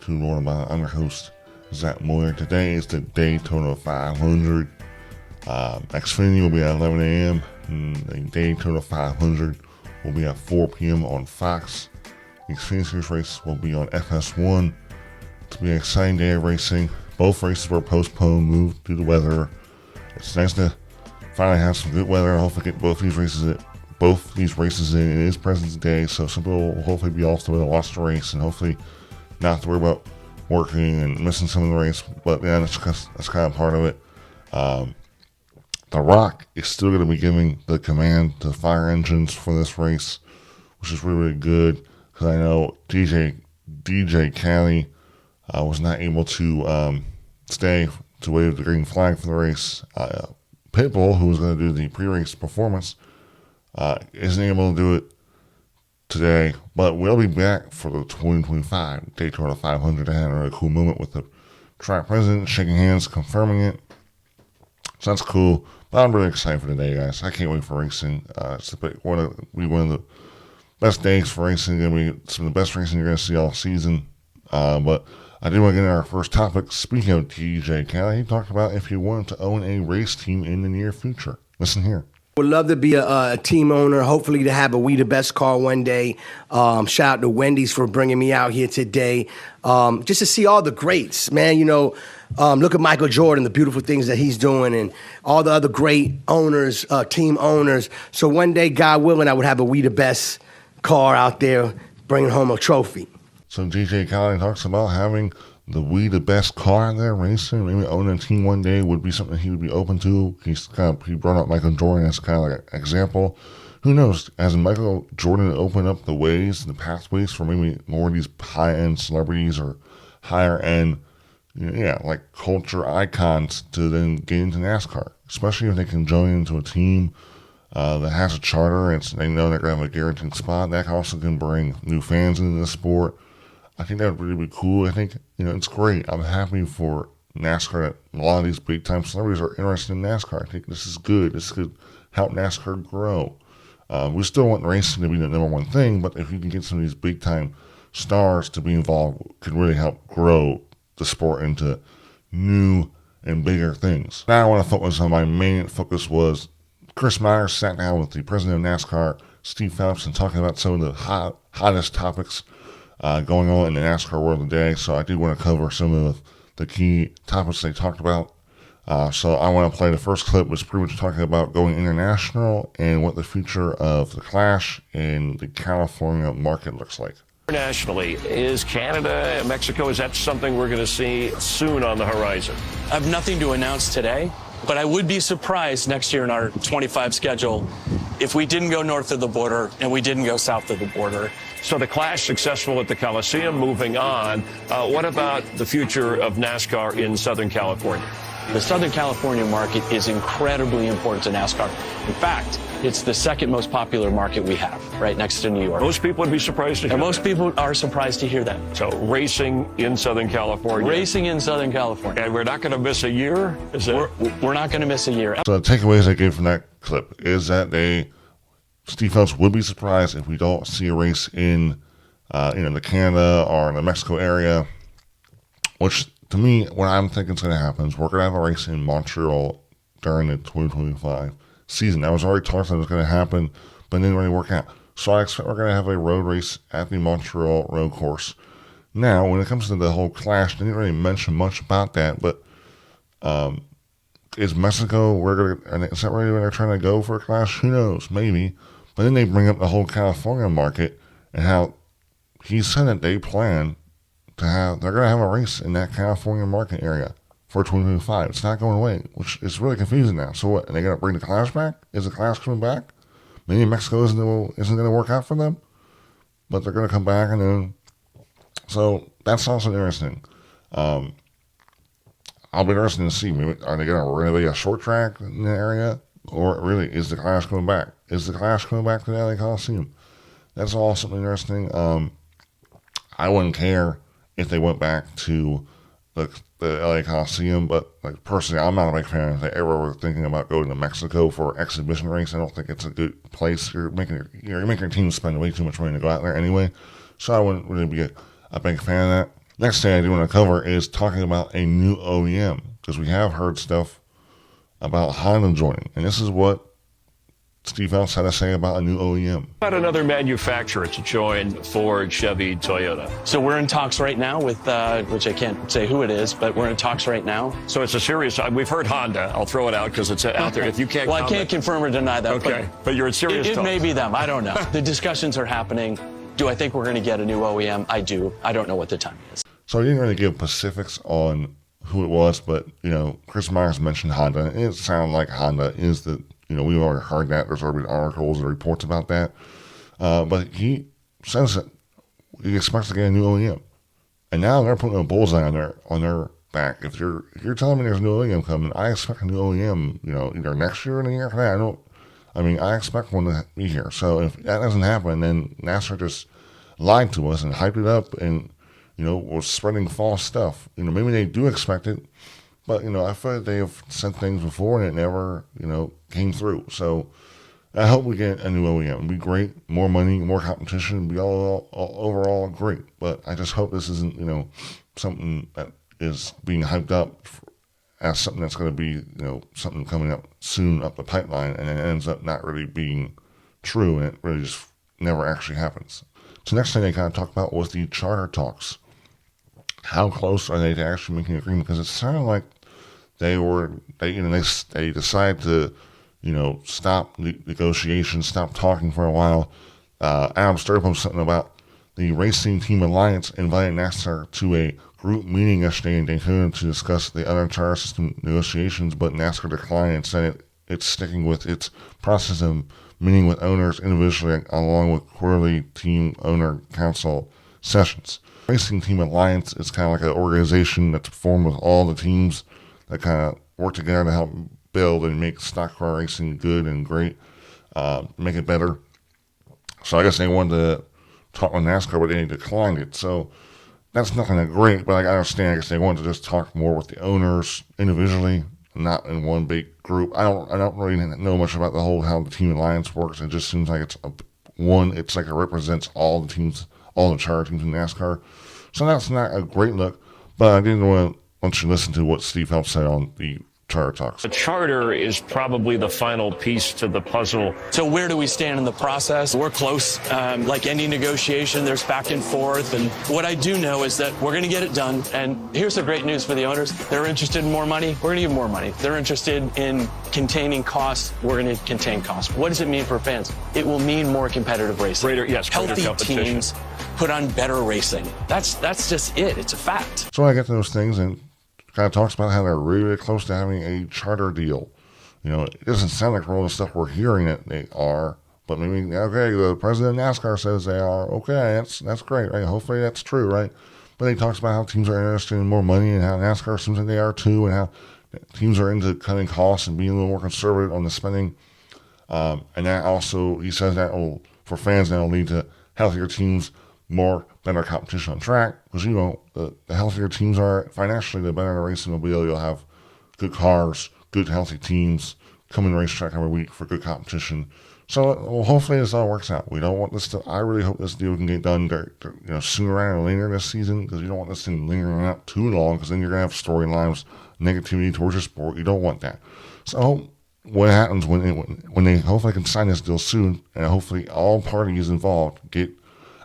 to Lord about. I'm your host, Zach Moyer. Today is the Daytona 500. Xfinity will be at 11 a.m. and the Daytona 500 will be at 4 p.m. on Fox. The Xfinity Series race will be on FS1. It's be an exciting day of racing. Both races were postponed, moved due to weather. It's nice to finally have some good weather. Hopefully get both these races in. It is President's Day, so some people will hopefully be off to watch the race and hopefully not have to worry about working and missing some of the race. But yeah, that's kind of part of it. The Rock is still going to be giving the command to fire engines for this race, which is really, really good because I know DJ Khaled was not able to stay to wave the green flag for the race. Pitbull, who was going to do the pre-race performance, isn't able to do it today, but we'll be back for the 2025 Daytona 500. I had a really cool moment with the track president, shaking hands, confirming it. So that's cool. But I'm really excited for today, guys. I can't wait for racing. It's one of the best days for racing. It's going to be some of the best racing you're going to see all season. But I do want to get into our first topic. Speaking of DJ Khaled, he talked about if he wanted to own a race team in the near future. Listen here. Would love to be a team owner, hopefully to have a We The Best car one day. Shout out to Wendy's for bringing me out here today. Just to see all the greats, man. You know, look at Michael Jordan, the beautiful things that he's doing, and all the other great owners, team owners. So one day, God willing, I would have a We The Best car out there bringing home a trophy. So DJ Khaled talks about having the We The Best car in there racing. Maybe owning a team one day would be something he would be open to. He brought up Michael Jordan as kind of like an example. Who knows? As Michael Jordan opened up the ways, the pathways for maybe more of these high-end celebrities or higher-end, like culture icons to then get into NASCAR, especially if they can join into a team that has a charter and they know they're going to have a guaranteed spot. That also can bring new fans into the sport. I think that would really be cool. I think, it's great. I'm happy for NASCAR that a lot of these big-time celebrities are interested in NASCAR. I think this is good. This could help NASCAR grow. We still want racing to be the number one thing, but if you can get some of these big-time stars to be involved, it could really help grow the sport into new and bigger things. Now I want to focus on my main focus was Chris Myers sat down with the president of NASCAR, Steve Phelps, and talking about some of the hottest topics going on in the NASCAR world today. So I do want to cover some of the key topics they talked about. So I want to play the first clip, which is pretty much talking about going international and what the future of the Clash in the California market looks like. Internationally, is Canada and Mexico, is that something we're going to see soon on the horizon? I have nothing to announce today, but I would be surprised next year in our 25 schedule if we didn't go north of the border and we didn't go south of the border. So the Clash successful at the Coliseum, moving on. What about the future of NASCAR in Southern California? The Southern California market is incredibly important to NASCAR. In fact, it's the second most popular market we have, right next to New York. Most people would be surprised to hear that. Most people are surprised to hear that. So racing in Southern California. Racing in Southern California. And we're not going to miss a year? We're not going to miss a year. So the takeaways I gave from that clip is that Steve Phelps would be surprised if we don't see a race in the Canada or in the Mexico area, which to me, what I'm thinking is going to happen is we're going to have a race in Montreal during the 2025 season. That was already talked that it was going to happen, but it didn't really work out. So I expect we're going to have a road race at the Montreal road course. Now, when it comes to the whole Clash, they didn't really mention much about that, but is Mexico, is that really where they're trying to go for a Clash? Who knows? Maybe. But then they bring up the whole California market and how he said that they plan they're going to have a race in that California market area for 2025. It's not going away, which is really confusing now. So what? Are they going to bring the Clash back? Is the Clash coming back? Maybe Mexico isn't going to work out for them, but they're going to come back and then. So that's also interesting. I'll be interested to see. Maybe, are they going to renovate a short track in the area, or really is the Clash coming back? Is the Clash coming back to the LA Coliseum? That's all something interesting. I wouldn't care if they went back to the LA Coliseum, but personally, I'm not a big fan if they ever were thinking about going to Mexico for an exhibition race. I don't think it's a good place. You're making your team spend way too much money to go out there anyway. So I wouldn't really be a big fan of that. Next thing I do want to cover is talking about a new OEM, because we have heard stuff about Honda joining, and this is what Steve Phelps had to say about a new OEM. About another manufacturer to join Ford, Chevy, Toyota. So we're in talks right now with, which I can't say who it is, but we're in talks right now. So it's a serious, we've heard Honda. I'll throw it out because it's out there. If you can't Well, comment. I can't confirm or deny that. Okay, but you're in serious It talks. may be them. I don't know. The discussions are happening. Do I think we're going to get a new OEM? I do. I don't know what the timing is. So he didn't really give specifics on who it was, but, Chris Myers mentioned Honda, and it sounded like Honda is the, we've already heard that. There's already been articles and reports about that. But he says that he expects to get a new OEM. And now they're putting a bullseye on their back. If you're telling me there's a new OEM coming, I expect a new OEM, either next year or the year after that. I expect one to be here. So if that doesn't happen, then NASCAR just lied to us and hyped it up and, was spreading false stuff. Maybe they do expect it, but, I feel like they have said things before and it never, came through. So I hope we get a new OEM. It'd be great. More money, more competition. It'd be all overall great. But I just hope this isn't, something that is being hyped up as something that's going to be, something coming up soon up the pipeline, and it ends up not really being true, and it really just never actually happens. So next thing they kind of talked about was the charter talks. How close are they to actually making an agreement? Because it sounded like they decided to, stop negotiations, stop talking for a while. Adam Sturr posted something about the Racing Team Alliance invited NASCAR to a group meeting yesterday in Daytona to discuss the other charter system negotiations, but NASCAR declined and said it's sticking with its process of meeting with owners individually along with quarterly team owner council sessions. Racing Team Alliance is kind of like an organization that's formed with all the teams that kind of work together to help build and make stock car racing good and great, make it better. So I guess they wanted to talk with NASCAR, but they declined it. So that's nothing that great, but I understand. I guess they wanted to just talk more with the owners individually, not in one big group. I don't really know much about the whole how the Team Alliance works. It just seems like it's like it represents all the teams, all the charter teams in NASCAR. So that's not a great look, but I didn't want you to listen to what Steve Phelps said on the charter talks. The charter is probably the final piece to the puzzle. So where do we stand in the process? We're close. Like any negotiation, there's back and forth. And what I do know is that we're going to get it done. And here's the great news for the owners. They're interested in more money. We're going to give more money. They're interested in containing costs. We're going to contain costs. What does it mean for fans? It will mean more competitive racing. Greater Healthy competition. teams put on better racing. That's just it. It's a fact. So I get to those things and kind of talks about how they're really close to having a charter deal. It doesn't sound like all the stuff we're hearing that they are, but maybe, okay, the president of NASCAR says they are. Okay, that's great, right? Hopefully that's true, right? But he talks about how teams are interested in more money and how NASCAR seems like they are too, and how teams are into cutting costs and being a little more conservative on the spending. And that also, he says that for fans, that'll lead to healthier teams, better competition on track, because the healthier teams are financially, the better the racing will be. You'll have good cars, good healthy teams coming to racetrack every week for good competition. So hopefully this all works out. We don't want this to. I really hope this deal can get done sooner rather than later this season, because you don't want this thing lingering out too long, because then you're gonna have storylines, negativity towards your sport. You don't want that. So what happens when they hopefully can sign this deal soon, and hopefully all parties involved get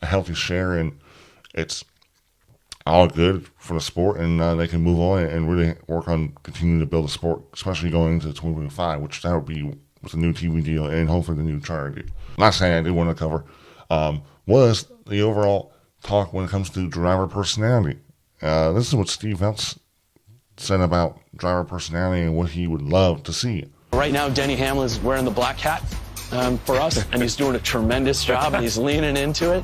a healthy share, and it's all good for the sport, and they can move on and really work on continuing to build the sport, especially going into 2025, which that would be with the new TV deal and hopefully the new charter deal. Last thing I did want to cover was the overall talk when it comes to driver personality. This is what Steve Phelps said about driver personality and what he would love to see. Right now, Denny Hamlin is wearing the black hat for us, and he's doing a tremendous job, and he's leaning into it.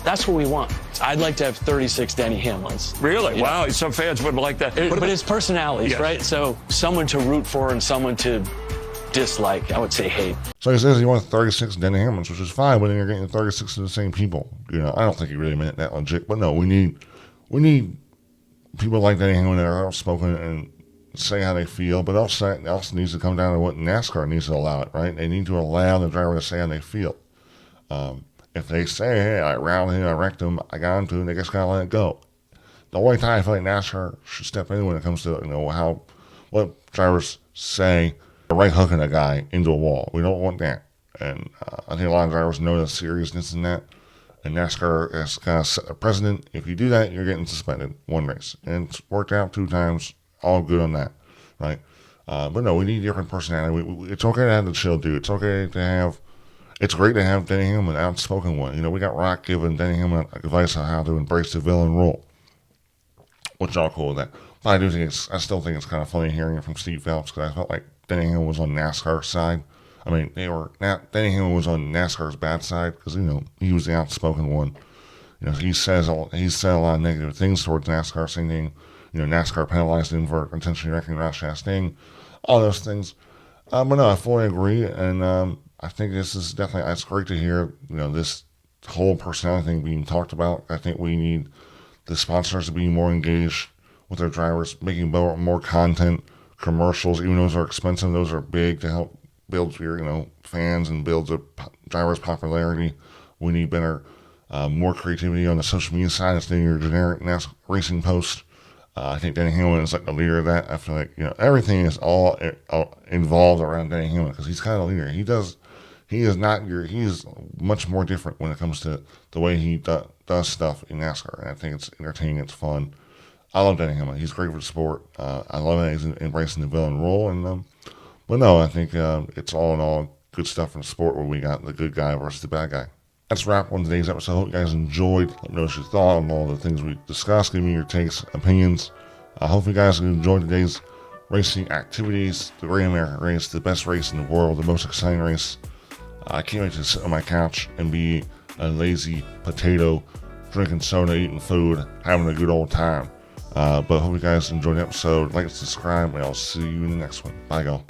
That's what we want. I'd like to have 36 Denny Hamlins. Really? Wow. Some fans would like that. But it's personalities, yes. Right? So someone to root for and someone to dislike, I would say hate. So he says he wants 36 Denny Hamlins, which is fine, but then you're getting 36 of the same people. I don't think he really meant that legit. But no, we need people like Denny Hamlin that are outspoken and say how they feel, but also needs to come down to what NASCAR needs to allow it, right? They need to allow the driver to say how they feel. If they say, hey, I routed him, I wrecked him, I got him to him, they just got to let it go. the only time I feel like NASCAR should step in when it comes to, what drivers say, right hooking a guy into a wall. We don't want that. And I think a lot of drivers know the seriousness in that. And NASCAR has kind of set a precedent. If you do that, you're getting suspended one race. And it's worked out 2 times. All good on that, right? But no, we need different personality. It's okay to have the chill dude. It's okay to have. It's great to have Denny Hamlin, an outspoken one. We got Rock giving Denny Hamlin advice on how to embrace the villain role. Which all cool with that. But I still think it's kind of funny hearing it from Steve Phelps, because I felt like Denny Hamlin was on NASCAR's side. I mean, Denny Hamlin was on NASCAR's bad side, because he was the outspoken one. He said a lot of negative things towards NASCAR, saying, NASCAR penalized him for intentionally wrecking Ross Chastain, all those things. But no, I fully agree, and I think this is definitely, it's great to hear, this whole personality thing being talked about. I think we need the sponsors to be more engaged with their drivers, making more content, commercials, even those are expensive, those are big to help build your, fans and build the drivers' popularity. We need better, more creativity on the social media side instead of your generic NASCAR racing post. I think Denny Hamlin is like the leader of that. I feel like, everything is all involved around Denny Hamlin, because he's kind of the leader. He is much more different when it comes to the way he does stuff in NASCAR. And I think it's entertaining, it's fun. I love Denny Hamlin. He's great for the sport. I love that he's embracing the villain role. And but no, I think it's all in all good stuff in the sport where we got the good guy versus the bad guy. That's a wrap on today's episode. I hope you guys enjoyed. Let me know what you thought on all the things we discussed. Give me your takes, opinions. I hope you guys enjoyed today's racing activities. The Great American Race, the best race in the world, the most exciting race. I can't wait to sit on my couch and be a lazy potato, drinking soda, eating food, having a good old time. But I hope you guys enjoyed the episode. Like and subscribe, and I'll see you in the next one. Bye, y'all.